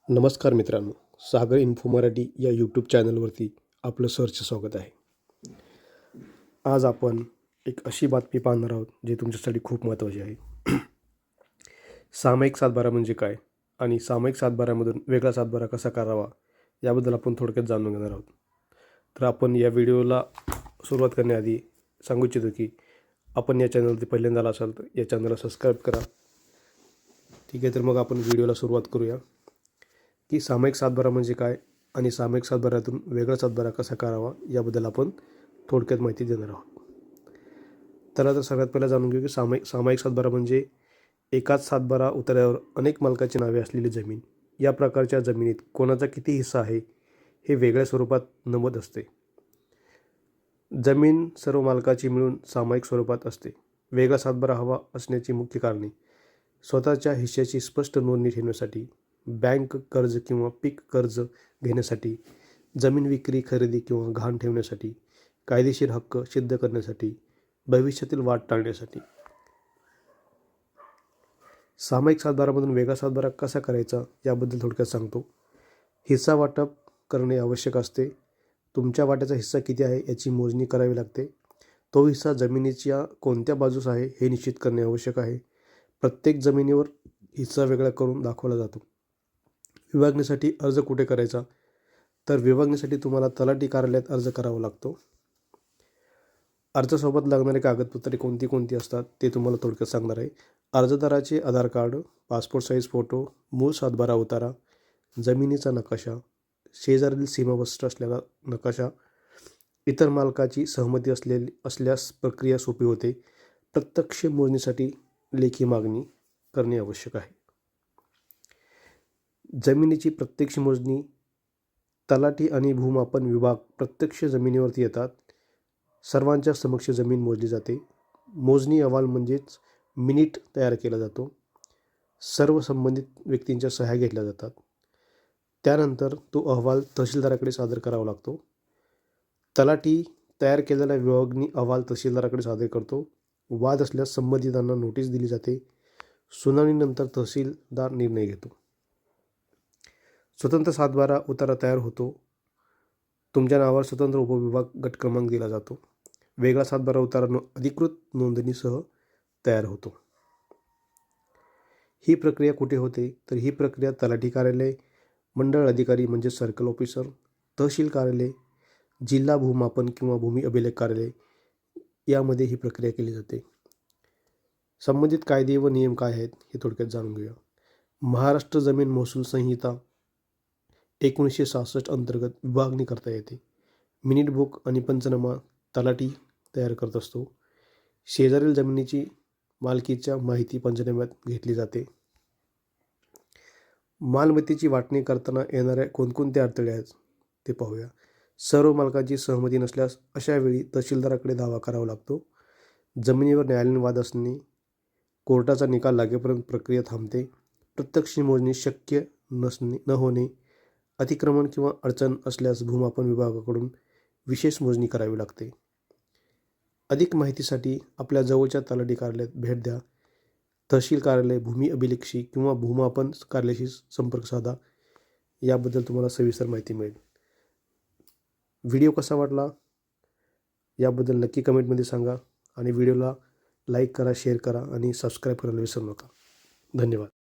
नमस्कार मित्रांनो, सागर इन्फो मराठी या यूट्यूब चॅनलवरती आपलं सहर्ष स्वागत आहे. आज आपण एक अशी बातमी पाहणार आहोत जी तुमच्यासाठी खूप महत्त्वाची आहे. सामायिक सातबारा म्हणजे काय आणि सामायिक सातबाऱ्यामधून वेगळा सातबारा कसा करावा याबद्दल आपण थोडक्यात जाणून घेणार आहोत. तर आपण या व्हिडिओला सुरुवात करण्याआधी सांगू इच्छितो की आपण या चॅनलवरती पहिल्यांदा आला असाल तर या चॅनलला सबस्क्राईब करा. ठीक आहे, तर मग आपण व्हिडिओला सुरुवात करूया की सामायिक सातबारा म्हणजे काय आणि सामायिक सातबाऱ्यातून वेगळा सातबारा कसा करावा याबद्दल आपण थोडक्यात माहिती देणार आहोत. तर आता सगळ्यात पहिला जाणून घेऊ की सामायिक सातबारा म्हणजे एकाच सातबारा उतार्यावर अनेक मालकाची नावे असलेली जमीन. या प्रकारच्या जमिनीत कोणाचा किती हिस्सा आहे हे वेगळ्या स्वरूपात नमूद असते. जमीन सर्व मालकाची मिळून सामायिक स्वरूपात असते. वेगळा सातबारा हवा असण्याची मुख्य कारणे: स्वतःच्या हिश्श्याची स्पष्ट नोंदणी ठेवण्यासाठी, बँक कर्ज किंवा पीक कर्ज घेण्यासाठी, जमीन विक्री खरेदी किंवा गहाण ठेवण्यासाठी, कायदेशीर हक्क सिद्ध करण्यासाठी, भविष्यातील वाद टाळण्यासाठी. सामायिक सातबारामधून वेगळा सातबारा कसा करायचा याबद्दल थोडक्यात सांगतो. हिस्सा वाटप करणे आवश्यक असते. तुमच्या वाट्याचा हिस्सा किती आहे याची मोजणी करावी लागते. तो हिस्सा जमिनीच्या कोणत्या बाजूस आहे हे निश्चित करणे आवश्यक आहे. प्रत्येक जमिनीवर हिस्सा वेगळा करून दाखवला जातो. विभागणीसाठी अर्ज कुठे करायचा? तर विभागणीसाठी तुम्हाला तलाठी कार्यालयात अर्ज करावा लागतो. अर्जासोबत लागणारे कागदपत्रे कोणती कोणती असतात ते तुम्हाला थोडक्यात सांगणार आहे. अर्जदाराचे आधार कार्ड, पासपोर्ट साईज फोटो, मूळ सातबारा उतारा, जमिनीचा नकाशा, शेजारील सीमाबस्त असलेला नकाशा, इतर मालकाची सहमती असल्यास प्रक्रिया सोपी होते. प्रत्यक्ष मोजणीसाठी लेखी मागणी करणे आवश्यक आहे. जमिनीची प्रत्यक्ष मोजणी: तलाठी आणि भूमापन विभाग प्रत्यक्ष जमिनीवरती येतात. सर्वांच्या समक्ष जमीन मोजली जाते. मोजणी अहवाल म्हणजेच मिनिट तयार केला जातो. सर्व संबंधित व्यक्तींच्या सह्या घेतल्या जातात. त्यानंतर तो अहवाल तहसीलदाराकडे सादर करावा लागतो. तलाठी तयार केलेला विभागणी अहवाल तहसीलदाराकडे सादर करतो. वाद असल्यास संबंधितांना नोटीस दिली जाते. सुनावणीनंतर तहसीलदार निर्णय घेतो. स्वतंत्र सातबारा उतारा तयार होतो. तुमच्या नावावर स्वतंत्र उपविभाग गट क्रमांक दिला जातो. वेगळा सातबारा उतारा अधिकृत नोंदणीसह तयार होतो. ही प्रक्रिया कुठे होते? तर ही प्रक्रिया तलाठी कार्यालय, मंडळ अधिकारी म्हणजे सर्कल ऑफिसर, तहसील कार्यालय, जिल्हा भूमापन किंवा भूमी अभिलेख कार्यालय यामध्ये ही प्रक्रिया केली जाते. संबंधित कायदे व नियम काय आहेत हे थोडक्यात जाणून घेऊया. महाराष्ट्र जमीन महसूल संहिता 1966 अंतर्गत विभागणी करता येते. मिनिट बुक आणि पंचनामा तलाठी तयार करत असतो. शेजारील जमिनीची मालकीच्या माहिती पंचनाम्यात घेतली जाते. मालमत्तेची वाटणी करताना येणाऱ्या कोणकोणते अडथळे आहेत ते पाहूया. सर्व मालकांची सहमती नसल्यास अशा वेळी तहसीलदाराकडे दावा करावा लागतो. जमिनीवर न्यायालयीन वाद असणे, कोर्टाचा निकाल लागेपर्यंत प्रक्रिया थांबते. प्रत्यक्ष मोजणी शक्य न होणे, अतिक्रमण किंवा अडचण असल्यास भूमापन विभागाकडून विशेष मोजणी करावी लागते. अधिक माहितीसाठी आपल्या जवळच्या तलाठी कार्यालयात भेट द्या. तहसील कार्यालय, भूमी अभिलेखशी किंवा भूमापन कार्यालयाशी संपर्क साधा. याबद्दल तुम्हाला सविस्तर माहिती मिळेल. व्हिडिओ कसा वाटला याबद्दल नक्की कमेंटमध्ये सांगा आणि व्हिडिओला लाईक करा, शेअर करा आणि सबस्क्राईब करायला विसरू नका. धन्यवाद.